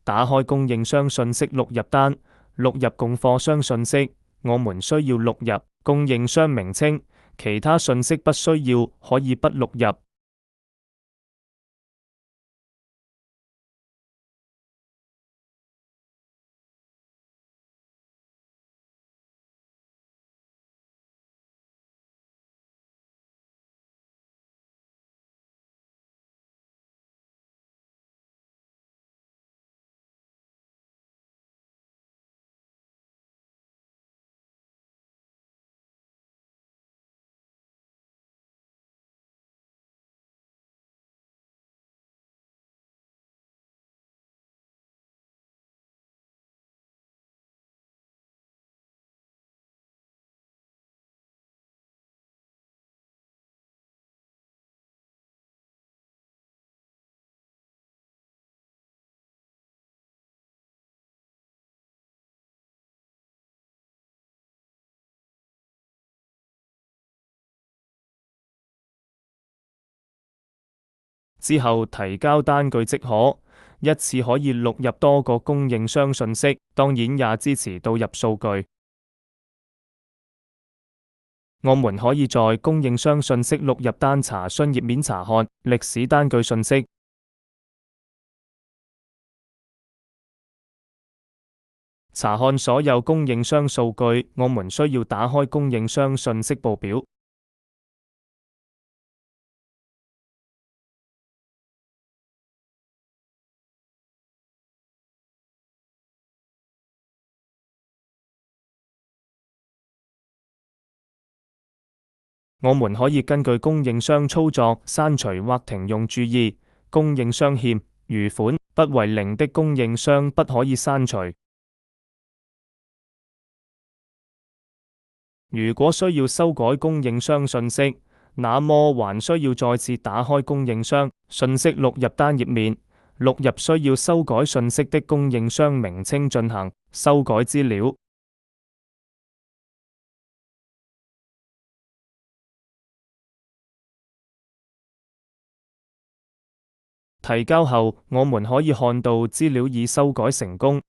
打開供應商信息錄入單，錄入供貨商信息。我們需要錄入供應商名稱，其他信息不需要，可以不錄入。之後提交單據即可，一次可以錄入多個供應商信息，當然也支持導入數據。我們可以在供應商信息錄入單查詢頁面查看歷史單據信息。查看所有供應商數據，我們需要打開供應商信息報表。我們可以根據供應商操作刪除或停用。注意，供應商欠餘款不為零的供應商不可以刪除。如果需要修改供應商信息，那麼還需要再次打開供應商信息錄入單頁面，錄入需要修改信息的供應商名稱進行修改資料。提交後，我們可以看到資料已修改成功。